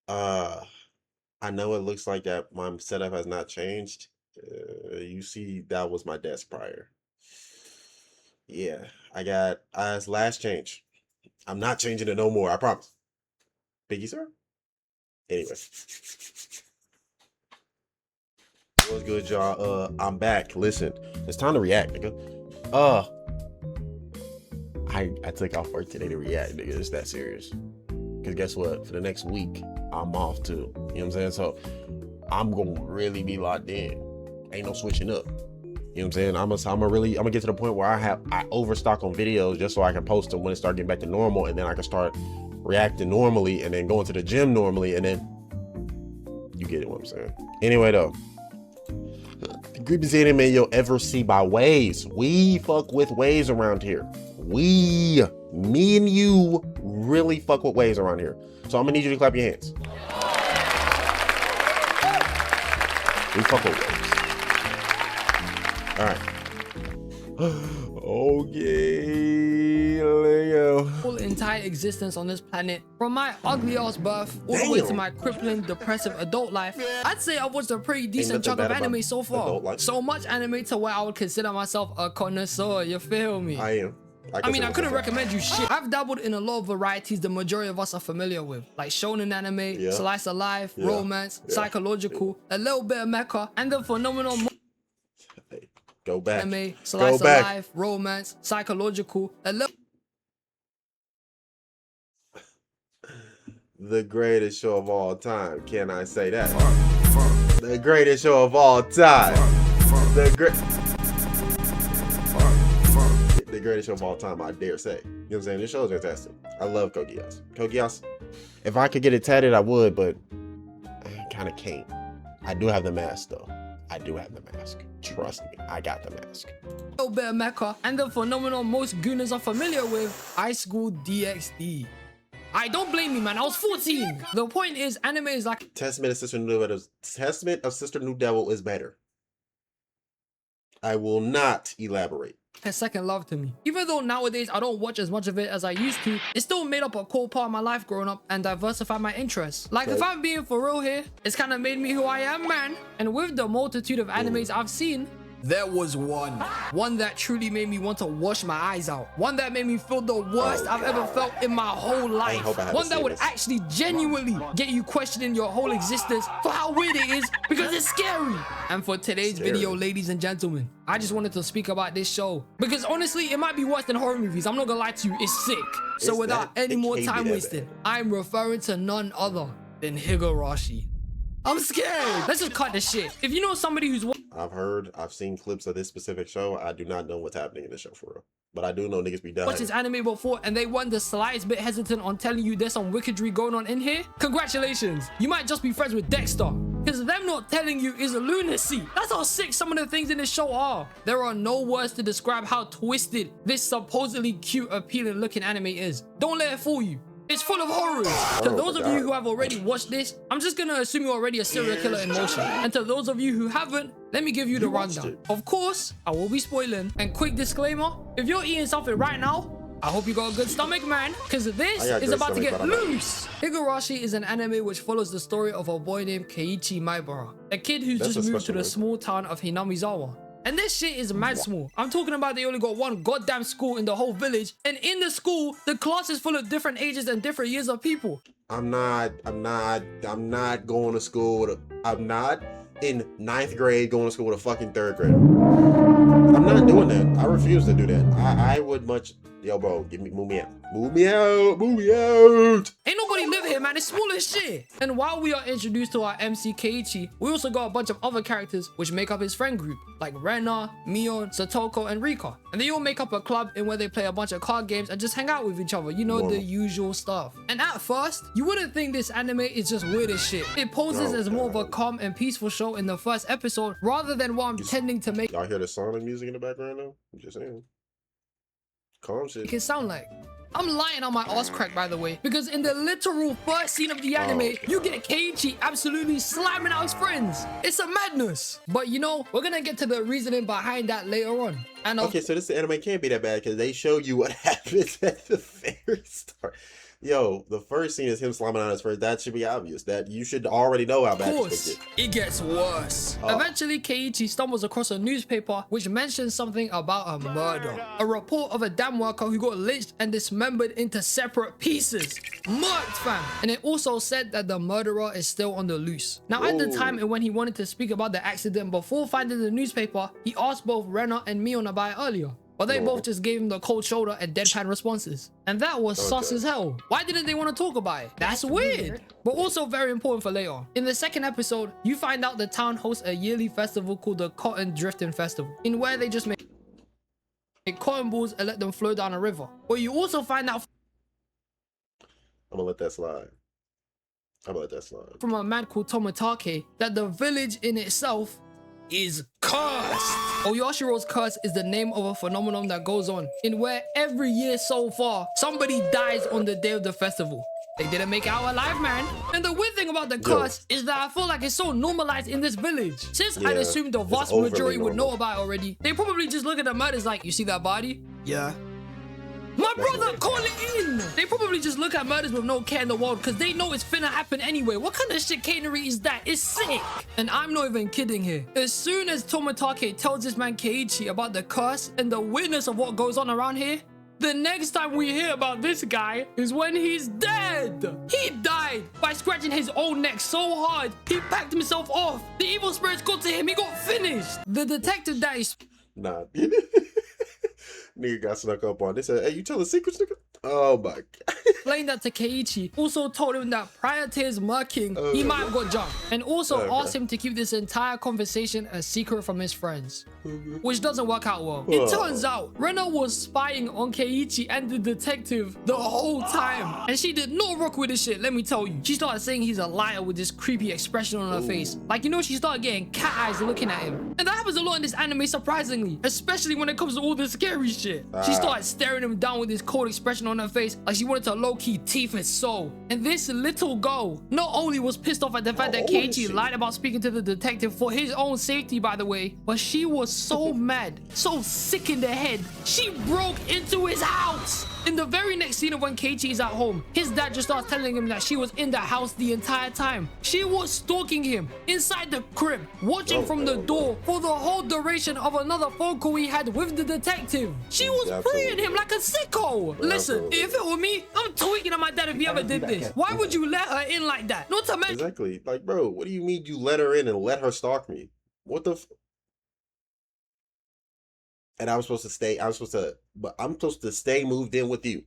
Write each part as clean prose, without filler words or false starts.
Uh, I know it looks like that my setup has not changed. You see, that was my desk prior. Yeah, I got last change. I'm not changing it no more. I promise. Biggie, sir. Anyway, what's good, y'all? I'm back. Listen, it's time to react, nigga. Uh, I took off work today to react, nigga. It's that serious. Cause guess what? For the next week, I'm off too. You know what I'm saying? So I'm gonna really be locked in. Ain't no switching up. You know what I'm saying? I'm gonna get to the point where I overstock on videos just so I can post them when it start getting back to normal, and then I can start reacting normally, and then going to the gym normally, and then you get it what I'm saying. Anyway though, the creepiest anime you'll ever see by Waves. We fuck with Waves around here. Me and you really fuck with Waves around here. So I'm gonna need you to clap your hands. We fuck with Waves. All right. Okay, Leo. Whole entire existence on this planet, from my ugly ass birth all the way to my crippling, depressive adult life, I'd say I've watched a pretty decent chunk of anime so far. So much anime to where I would consider myself a connoisseur, you feel me? I am. I mean, I couldn't recommend you shit. I've dabbled in a lot of varieties the majority of us are familiar with, like shonen anime, slice of life, romance, psychological, a little bit of mecha, and the phenomenal Go back. Anime, slice of life, romance, psychological, a little. The greatest show of all time. Can I say that? The greatest show of all time. The greatest show of all time, I dare say. You know what I'm saying? This show is fantastic. I love Code Geass. Code Geass. If I could get it tatted, I would, but I kind of can't. I do have the mask though. I do have the mask. Trust me, I got the mask. A little bit of mecha, and the phenomenon most gooners are familiar with, High School DxD. I don't blame me, man. I was 14. The point is, anime is like Testament of Sister New Devil. Testament of Sister New Devil is better. I will not elaborate. A second love to me. Even though nowadays I don't watch as much of it as I used to, it still made up a core part of my life growing up and diversified my interests. Like, if I'm being for real here, it's kind of made me who I am, man. And with the multitude of animes I've seen, there was one that truly made me want to wash my eyes out. One that made me feel the worst I've ever felt in my whole life. One that would actually genuinely get you questioning your whole existence for how weird it is, because it's scary. And for today's video, ladies and gentlemen, I just wanted to speak about this show because honestly, it might be worse than horror movies. I'm not gonna lie to you, it's sick. So without any more time wasted, I'm referring to none other than Higurashi. I'm scared. Let's just cut the shit. If you know somebody who's I've seen clips of this specific show. I do not know what's happening in this show for real. But I do know niggas be dying. Watched this anime before and they weren't the slightest bit hesitant on telling you there's some wickedry going on in here, congratulations. You might just be friends with Dexter. Because them not telling you is a lunacy. That's how sick some of the things in this show are. There are no words to describe how twisted this supposedly cute, appealing looking anime is. Don't let it fool you. It's full of horrors. To those of you who have already watched this, I'm just gonna assume you're already a serial killer in motion. And to those of you who haven't, let me give you the rundown. Of course, I will be spoiling. And quick disclaimer, if you're eating something right now, I hope you got a good stomach, man, because this is about to get loose. Higurashi is an anime which follows the story of a boy named Keiichi Maibara, a kid who's just moved to the small town of Hinamizawa. And this shit is mad small. I'm talking about they only got one goddamn school in the whole village. And in the school, the class is full of different ages and different years of people. I'm not going to school I'm not in 9th grade going to school with a fucking 3rd grader. I'm not doing that. I refuse to do that. I would much, yo bro, move me out. Move me out. Ain't nobody live here, man. It's small as shit. And while we are introduced to our MC Keiichi, we also got a bunch of other characters which make up his friend group, like Rena, Mion, Satoko, and Rika. And they all make up a club in where they play a bunch of card games and just hang out with each other. You know, the usual stuff. And at first, you wouldn't think this anime is just weird as shit. It poses as more of a calm and peaceful show in the first episode, rather than what I'm tending to make. Y'all hear the sonic music in the background now? I'm just saying. Calm shit. It can sound like. I'm lying on my ass crack, by the way, because in the literal first scene of the anime, you get Keiichi absolutely slamming out his friends. It's a madness. But you know, we're gonna get to the reasoning behind that later on. And okay, so this anime can't be that bad because they show you what happens at the very start. Yo, the first scene is him slamming on his friend. That should be obvious. That you should already know how bad Of this course, get. it gets worse. Eventually, Keiichi stumbles across a newspaper which mentions something about a murder. A report of a dam worker who got lynched and dismembered into separate pieces. Murked, fam. And it also said that the murderer is still on the loose. Now, at the time and when he wanted to speak about the accident before finding the newspaper, he asked both Renner and Mion about it earlier. But they both just gave him the cold shoulder and deadpan responses. And that was sus as hell. Why didn't they want to talk about it? That's weird. But also very important for later. In the second episode, you find out the town hosts a yearly festival called the Cotton Drifting Festival, in where they just make cotton balls and let them flow down a river. But you also find out I'm gonna let that slide. From a man called Tomitake that the village in itself is cursed. Oyashiro's curse is the name of a phenomenon that goes on in where every year so far somebody dies on the day of the festival. They didn't make it out alive, man. And the weird thing about the curse is that I feel like it's so normalized in this village. Since I'd assumed the vast majority would know about it already, they probably just look at the murders like, you see that body? Yeah. My brother, call it in! They probably just look at murders with no care in the world because they know it's finna happen anyway. What kind of chicanery is that? It's sick! And I'm not even kidding here. As soon as Tomitake tells this man Keiichi about the curse and the weirdness of what goes on around here, the next time we hear about this guy is when he's dead. He died by scratching his own neck so hard, he packed himself off. The evil spirits got to him, he got finished. The detective that is... Nah. Nigga got snuck up on. They said, hey, you telling secrets, nigga? Oh my God. Explained that to Keiichi. Also told him that prior to his murking, he might have got jumped. And also asked him to keep this entire conversation a secret from his friends. Which doesn't work out well. It turns out, Rena was spying on Keiichi and the detective the whole time. And she did not rock with this shit, let me tell you. She started saying he's a liar with this creepy expression on her face. Like, you know, she started getting cat eyes looking at him. And that happens a lot in this anime, surprisingly. Especially when it comes to all the scary shit. She started staring him down with this cold expression on her face, like she wanted to low-key teeth his soul. And this little girl not only was pissed off at the fact that Keiichi lied about speaking to the detective for his own safety, by the way, but she was so mad, so sick in the head, she broke into his house. In the very next scene of when Keiichi is at home, his dad just starts telling him that she was in the house the entire time. She was stalking him inside the crib, watching from the door for the whole duration of another phone call he had with the detective. She was preying him like a sicko. Listen, if it were me, I'm tweaking at my dad if he ever did this. Why would you let her in like that? Not to mention... Exactly. Like, bro, what do you mean you let her in and let her stalk me? What the and I'm supposed to stay moved in with you.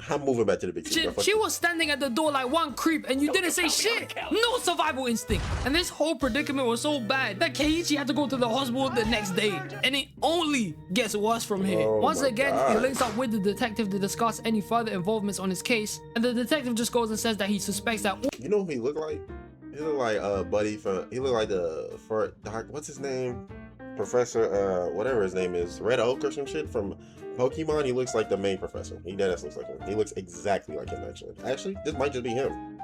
I'm moving back to the big city. She was standing at the door like one creep and you didn't say shit. No survival instinct. And this whole predicament was so bad that Keiichi had to go to the hospital the next day. And it only gets worse from here. Once again, he links up with the detective to discuss any further involvements on his case. And the detective just goes and says that he suspects that... You know who he looked like? He looked like Buddy from... He looked like what's his name? Professor, whatever his name is. Red Oak or some shit from... Pokemon. He looks like the main professor. He deadass looks like him. He looks exactly like him, actually. Actually, this might just be him.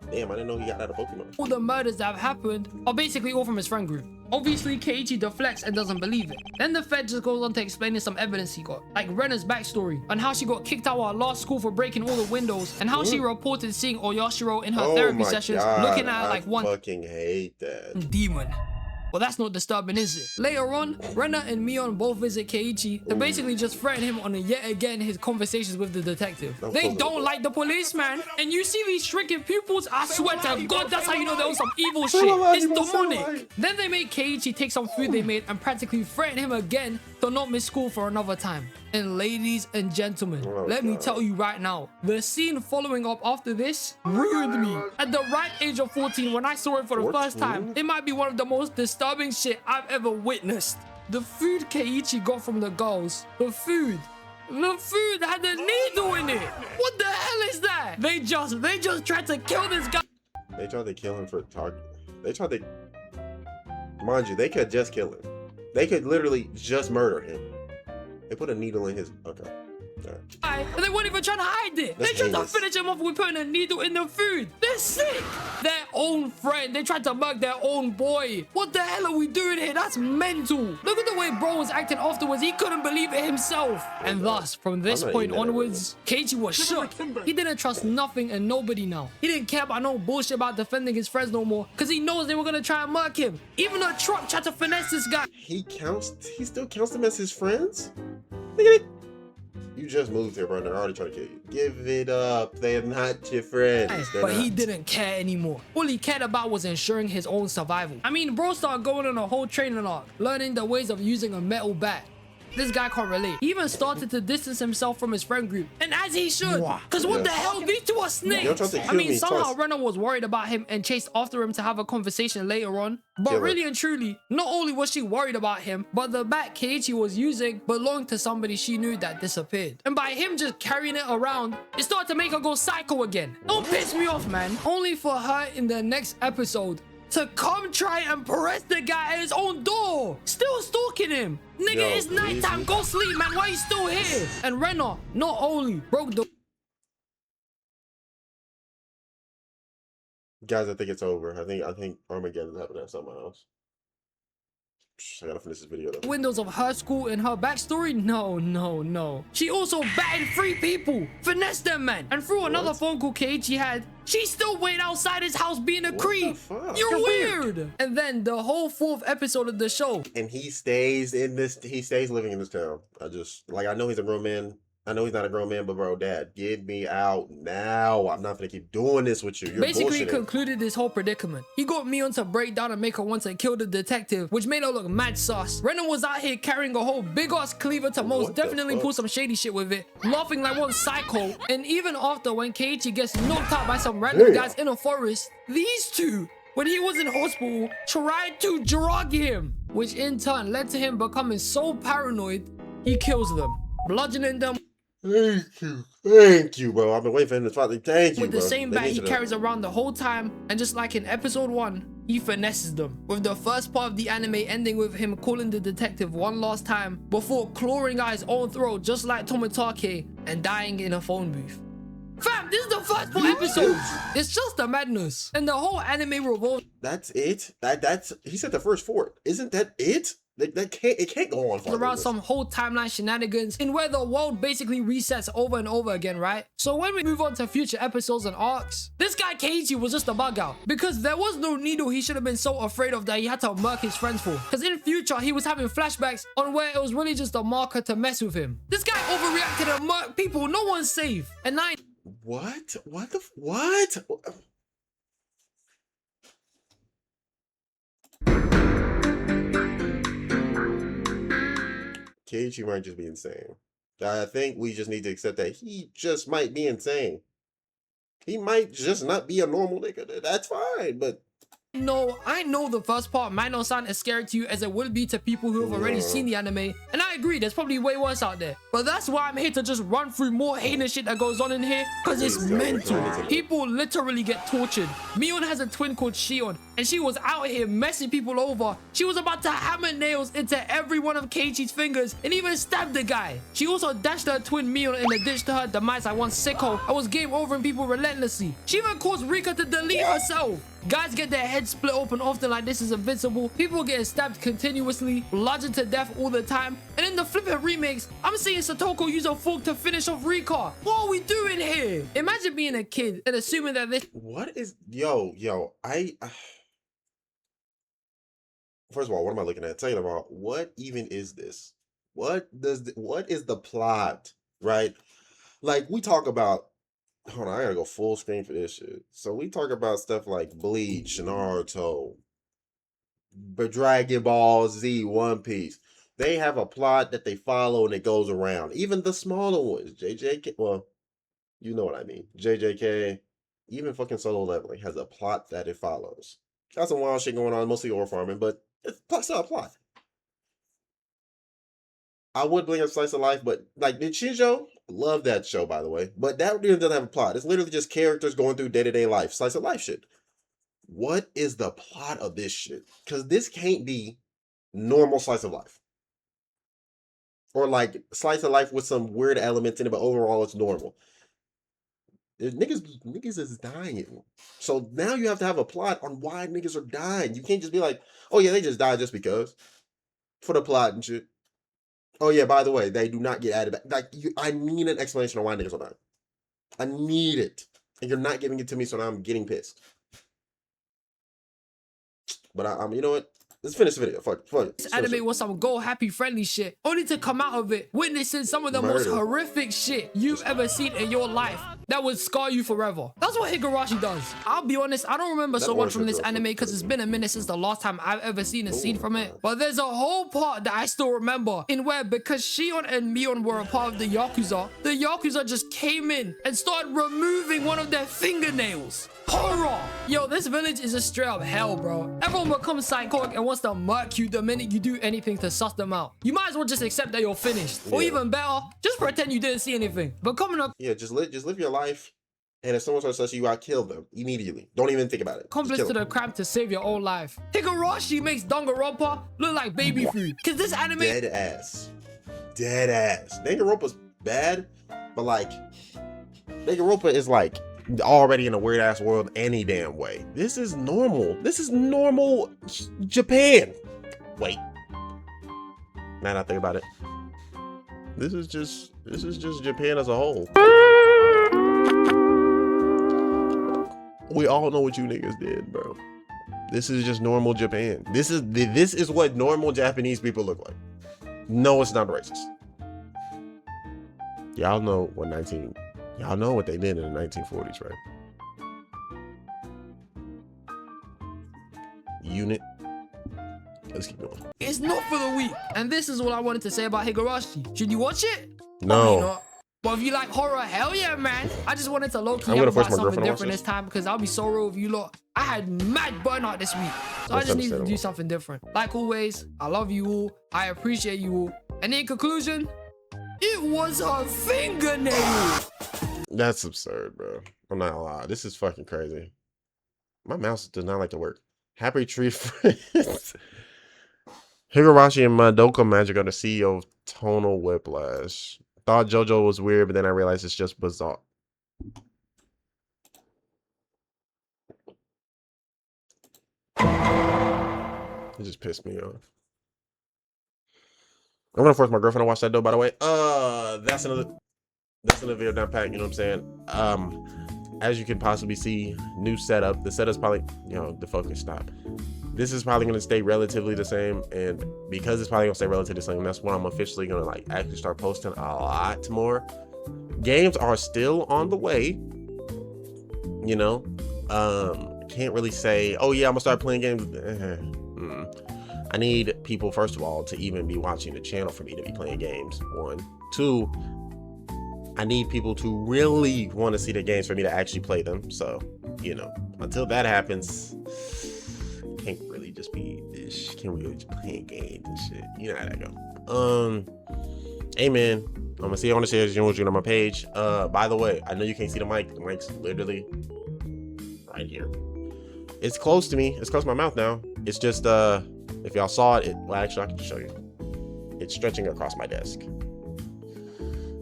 Damn, I didn't know he got out of Pokemon. All the murders that have happened are basically all from his friend group. Obviously, Keiichi deflects and doesn't believe it. Then the Fed just goes on to explaining some evidence he got, like Rena's backstory, and how she got kicked out of her last school for breaking all the windows, and how she reported seeing Oyashiro in her therapy sessions, looking at her like one fucking hate that demon. Well, that's not disturbing, is it? Later on, Rena and Mion both visit Keiichi to basically just threaten him on yet again his conversations with the detective. They don't like the police, man. And you see these shrinking pupils? I swear to God, that's how you know there was some evil shit. It's demonic. Then they make Keiichi take some food they made and practically threaten him again to not miss school for another time. And ladies and gentlemen, let me tell you right now, the scene following up after this ruined me. At the right age of 14, when I saw it for the first time, it might be one of the most disturbing shit I've ever witnessed. The food Keiichi got from the girls, the food had a needle in it. What the hell is that? They just tried to kill this guy. They tried to kill him for talking. Mind you, they could just kill him. They could literally just murder him. They put a needle in his... Okay. And they weren't even trying to hide it. They tried to finish him off with putting a needle in the food. They're sick. They're own friend. They tried to murk their own boy. What the hell are we doing here? That's mental. Look at the way bro was acting afterwards. He couldn't believe it himself. And thus, from this point onwards, Keiichi was shook. He didn't trust nothing and nobody now. He didn't care about no bullshit about defending his friends no more because he knows they were going to try and murk him. Even the truck tried to finesse this guy. He still counts them as his friends? Look at it. You just moved here, bro. They're already trying to kill you. Give it up. They're not your friends. But he didn't care anymore. All he cared about was ensuring his own survival. I mean, bro started going on a whole training arc, learning the ways of using a metal bat. This guy can't relate. He even started to distance himself from his friend group. And as he should. Because what the hell? These two are snakes. I mean, somehow Renner was worried about him and chased after him to have a conversation later on. But really and truly, not only was she worried about him, but the bat Keiichi was using belonged to somebody she knew that disappeared. And by him just carrying it around, it started to make her go psycho again. Don't piss me off, man. Only for her in the next episode to come try and press the guy at his own door. Still stalking him. Nigga, it's nighttime. Go sleep, man. Why you still here? And Renner not only broke the... Guys, I think it's over. I think Armageddon happened at someone else. I gotta finish this video though. Windows of her school and her backstory? No. She also batted 3 people, finessed them, man. And through another phone call Keiichi had, she still waited outside his house being a creep. You're weird. And then the whole 4th episode of the show. And he stays living in this town. I know he's a grown man. I know he's not a grown man, but bro, dad, get me out now. I'm not gonna keep doing this with you. You're basically concluded this whole predicament. He got Mion to break down and make her want to kill the detective, which made her look mad sus. Renner was out here carrying a whole big ass cleaver to most definitely pull some shady shit with it, laughing like one psycho. And even after when Keiichi gets knocked out by some random guys in a forest, these two, when he was in hospital, tried to drug him, which in turn led to him becoming so paranoid, he kills them, bludgeoning them. Thank you, bro. I've been waiting for him to finally. Thank you, with bro. The same bat he carries around the whole time, and just like in episode 1, he finesses them. With the first part of the anime ending with him calling the detective one last time before clawing out his own throat just like Tomitake and dying in a phone booth. Fam, this is the first 4 episodes. It's just a madness, and the whole anime revolves. That's it. That's he said the first 4. Isn't that it? It can't go on for around some whole timeline shenanigans in where the world basically resets over and over again, right? So when we move on to future episodes and arcs, this guy Keiichi was just a bug out because there was no needle he should have been so afraid of that he had to murk his friends for. Because in future he was having flashbacks on where it was really just a marker to mess with him. This guy overreacted and murked people. No one's safe. And now what? Keiichi might just be insane. I think we just need to accept that he just might be insane. He might just not be a normal nigga. That's fine, but... No, I know the first part might not sound as scary to you as it would be to people who have already seen the anime, and I agree, there's probably way worse out there. But that's why I'm here to just run through more heinous shit that goes on in here, because it's mental. People literally get tortured. Mion has a twin called Shion, and she was out here messing people over. She was about to hammer nails into every one of Keiichi's fingers and even stabbed the guy. She also dashed her twin Mion in a ditch to her demise like one sicko. I was game over and people relentlessly. She even caused Rika to delete herself. Guys get their heads split open often like this is invincible. People getting stabbed continuously, bludgeoned to death all the time. And in the flipping remakes, I'm seeing Satoko use a fork to finish off Rika. What are we doing here? Imagine being a kid and assuming that this... What is... Yo, First of all, what am I looking at? Second of all, what even is this? What is the plot, right? Like, we talk about... Hold on, I gotta go full screen for this shit. So we talk about stuff like Bleach, Naruto, Dragon Ball Z, One Piece. They have a plot that they follow and it goes around. Even the smaller ones, JJK, well, you know what I mean. JJK, even fucking Solo Leveling has a plot that it follows. Got some wild shit going on, mostly ore farming, but it's still a plot. I would bring up Slice of Life, but like did Shinjo? Love that show, by the way. But that really doesn't have a plot. It's literally just characters going through day-to-day life. Slice of life shit. What is the plot of this shit? Because this can't be normal slice of life. Or like slice of life with some weird elements in it, but overall it's normal. Niggas is dying. So now you have to have a plot on why niggas are dying. You can't just be like, oh yeah, they just died just because. For the plot and shit. Oh yeah, by the way, they do not get added back. Like, I need an explanation on why niggas are dying. I need it. And you're not giving it to me, so now I'm getting pissed. But you know what? Let's finish the video. Fuck it. This anime was some go happy friendly shit, only to come out of it witnessing some of the most horrific shit you've ever seen in your life that would scar you forever. That's what Higurashi does. I'll be honest, I don't remember so much from this anime because it's been a minute since the last time I've ever seen a scene from it. But there's a whole part that I still remember in where, because Shion and Mion were a part of the Yakuza just came in and started removing one of their fingernails. Horror! Yo, this village is a straight up hell, bro. Everyone becomes psychotic and wants to murk you the minute you do anything to suss them out. You might as well just accept that you're finished. Or even better, just pretend you didn't see anything. Becoming a just live your life, and if someone starts to suss you out, kill them immediately. Don't even think about it. accomplice to the crime to save your own life. Higurashi makes Danganronpa look like baby food. Cause this anime dead ass. Danganronpa's bad, but like Danganronpa is like already in a weird ass world any damn way. This is normal. This is normal Japan. Wait. Now that I think about it. This is just Japan as a whole. We all know what you niggas did, bro. This is just normal Japan. This is what normal Japanese people look like. No, it's not racist. Y'all know what they did in the 1940s, right? Unit. Let's keep going. It's not for the weak. And this is what I wanted to say about Higurashi. Should you watch it? No. Not. But if you like horror, hell yeah, man. I just wanted to low-key have about something different this time because I'll be so real with you lot. I had mad burnout this week. So I just needed to do something different. Like always, I love you all. I appreciate you all. And in conclusion, it was a fingernail. That's absurd, bro. I'm not gonna lie. This is fucking crazy. My mouse does not like to work. Happy Tree Friends. Higurashi and Madoka Magic are the CEO of Tonal Whiplash. Thought JoJo was weird, but then I realized it's just bizarre. It just pissed me off. I'm gonna force my girlfriend to watch that though, by the way. That's another video down pat, you know what I'm saying? As you can possibly see, new setup. The setup's probably, the focus stop. This is probably gonna stay relatively the same, and because it's probably gonna stay relatively the same, that's when I'm officially gonna actually start posting a lot more. Games are still on the way, can't really say, oh yeah, I'm gonna start playing games. I need people, first of all, to even be watching the channel for me to be playing games. 1, 2, I need people to really want to see the games for me to actually play them. So, until that happens, can't really just be playing games and shit. You know how that go. Amen. I'm gonna see you on the shares. You on my page. By the way, I know you can't see the mic. The mic's literally right here. It's close to me. It's close to my mouth now. It's just if y'all saw it, actually I can just show you. It's stretching across my desk.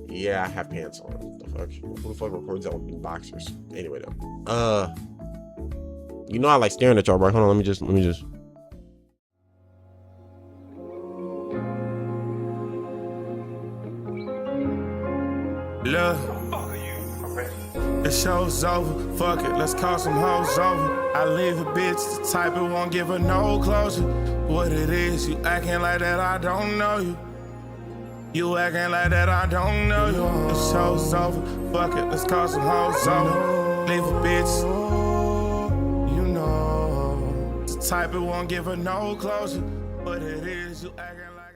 Yeah, I have pants on. The fuck? Who the fuck records out in boxers? Anyway though. I like staring at y'all, right? Hold on, let me just. Look, the show's over. Fuck it, let's call some hoes over. I leave a bitch the type it won't give her no closure. What it is, you acting like that I don't know you. You acting like that I don't know you. The show's over. Fuck it, let's call some hoes over. Leave a bitch. Type it won't give her no closure. But it is, you acting like